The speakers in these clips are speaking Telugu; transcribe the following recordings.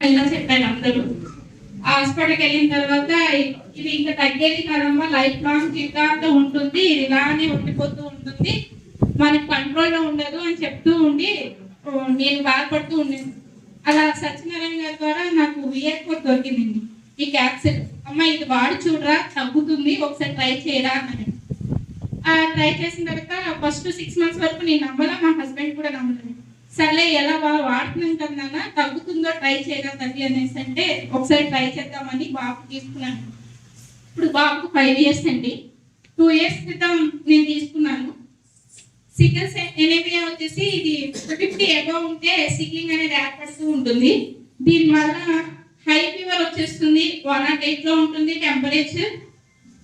ఇలా చెప్పారు అందరూ. హాస్పిటల్కి వెళ్ళిన తర్వాత ఇది ఇంకా తగ్గేది కాదమ్మా, లైఫ్ లాంగ్ జీవితాంతం ఉంటుంది, ఇది ఇలానే ఉండిపోతూ ఉంటుంది, మనకి కంట్రోల్లో ఉండదు అని చెప్తూ ఉండి నేను బాధపడుతూ ఉండేది. అలా సత్యనారాయణ గారి ద్వారా నాకు వియర్కోట్ దొరికిందండి. ఈ క్యాప్సిల్ అమ్మ ఇది వాడి చూడరా తగ్గుతుంది, ఒకసారి ట్రై చేయరా అని. ట్రై చేసిన తర్వాత ఫస్ట్ 6 months వరకు నేను నమ్మలా, మా హస్బెండ్ కూడా నమ్మలేదు. సర్లే ఎలా వాడుతున్నాం కదా, తగ్గుతుందో ట్రై చేయరా తల్లి అనేసి అంటే ఒకసారి ట్రై చేద్దామని బాబు తీసుకున్నాను. ఇప్పుడు బాబుకు 5 years అండి. 2 years క్రితం నేను తీసుకున్నాను. సికిల్ ఎనీమియా వచ్చేసి ఇది 50 above ఉంటే సిక్లింగ్ అనేది ఏర్పడుతూ ఉంటుంది. దీనివల్ల హై ఫీవర్ వచ్చేస్తుంది, 108 లో ఉంటుంది టెంపరేచర్.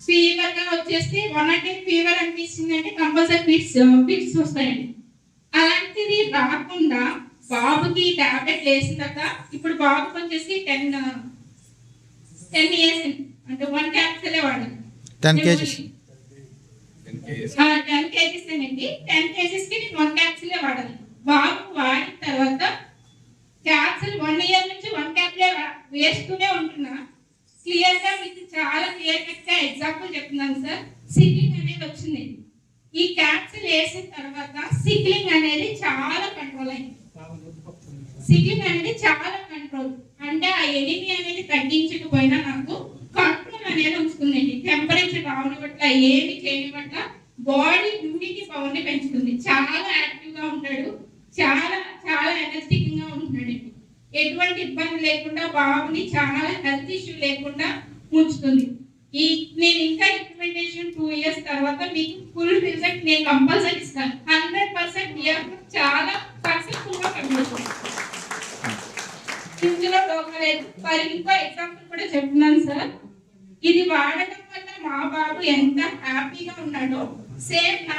ఫీవర్ గా వచ్చేసి 108 ఫీవర్ అనిపిస్తుంది అంటే కంపల్సరీ ఫిట్స్ వస్తాయండి. అలాంటిది రాకుండా బాబుకి టాబ్లెట్ వేసిన తర్వాత ఇప్పుడు బాబుకి వచ్చేసి 10 years అంటే 1 క్యాప్సూలే వాడాలి. 10 kgs అండి. 10 kgs కి 1 క్యాప్సూలే వాడాలి. బాబు వాడిన తర్వాత క్యాప్సూల్ 1 year నుంచి 1 క్యాప్సూలే వేస్తూనే ఉంటున్నా. క్లియర్ గా మీకు చాలా క్లియర్ గా ఎగ్జాంపుల్ చెప్తున్నాను సార్. సిక్లింగ్ అనేది వచ్చింది. ఈ క్యాప్సూల్ వేసిన తర్వాత సిక్లింగ్ అనేది చాలా కంట్రోల్ అయింది. సిక్లింగ్ అనేది చాలా కంట్రోల్ అంటే ఆ ఎనిమియా అనేది తగ్గించకపోయినా నాకు కంట్రోల్ అనేది ఉంచుతుందండి. టెంపరేచర్ రావడం పట్ల ఏమి చేయడం పట్ల బాడీ ఇమ్యూనిటీ పవర్ ని పెంచుతుంది. చాలా యాక్టివ్ గా ఉంటాడు, చాలా చాలా ఎనర్జెటిక్ గా ఉంటున్నాడు. ఎటువంటి ఇబ్బంది లేకుండా బాబుని చాలా హెల్త్ ఇష్యూ లేకుండా ఉంచుతుంది. నేను ఇంకా ఇంప్లిమెంటేషన్ 2 years తర్వాత మీకు ఫుల్ రిజల్ట్ నేను కంపల్సరీ ఇస్తాను. 100% చాలా సక్సెస్ఫుల్ గా పనిచేస్తుంది. ఇందులో ఇంకో ఎగ్జాంపుల్ కూడా చెప్తున్నాను సార్. ఇది వాడటం వల్ల మా బాబు ఎంత హ్యాపీగా ఉన్నాడో సేమ్ నా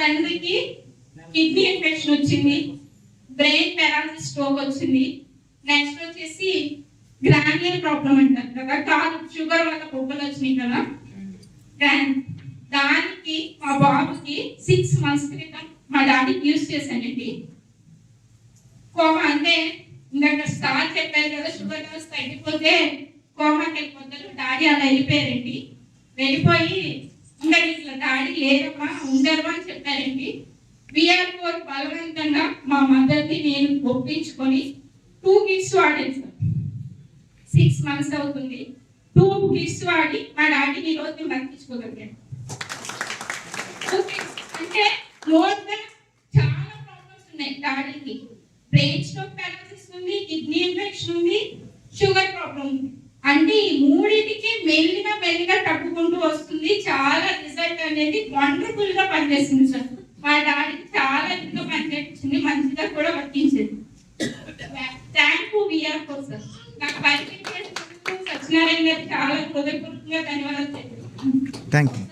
తండ్రికి కిడ్నీ ఇన్ఫెక్షన్ వచ్చింది, బ్రెయిన్ పెరాలసిస్, స్ట్రోక్ వచ్చింది. నెక్స్ట్ వచ్చేసి గ్రాన్యులర్ ప్రాబ్లం అంటారు కదా, కాదు షుగర్ వల్ల పొగ్గలు వచ్చినాయి కదా, దానికి మా బాబుకి 6 months క్రితం మా డాడీకి యూజ్ చేశానండి. కోమా అంటే ఇందాక స్టార్ చెప్పారు కదా, షుగర్ లెవెల్స్ తగ్గిపోతే కోమాకి వెళ్ళిపోతారు. డాడీ అలా వెళ్ళిపోయారండి. వెళ్ళిపోయి ఇంకా ఇట్లా డాడీ లేదమ్మా ఉండరు అని చెప్పారండి. VR4 బలవంతంగా మా మదర్ని నేను ఒప్పించుకొని 2 kits వాడాను సార్. 6 months అవుతుంది. 2 kits వాడి మా డాడీని ఈ రోజు బతికించుకోగలిగాను. అంటే మోర్ దెన్ చాలా ప్రాబ్లమ్స్ ఉన్నాయి డాడీకి. బ్రెయిన్ స్ట్రోక్ పెరాలసిస్ ఉంది, కిడ్నీ ఇన్ఫెక్షన్ ఉంది, షుగర్ ప్రాబ్లం ఉంది. అంటే ఈ మూడింటికి మెల్లిగా తగ్గుకుంటూ వస్తుంది. చాలా రిజల్ట్ అనేది వండర్ఫుల్ గా పనిచేస్తుంది సార్. మా డాడీకి చాలా ఎక్కువ పనిచేసింది, మంచిగా కూడా వర్తించింది. Thank you VR4 sir. నాకు పరిచయం చేసినందుకు సత్యనారాయణ గారికి చాలా హృదయపూర్వకంగా ధన్యవాదాలు. Thank you.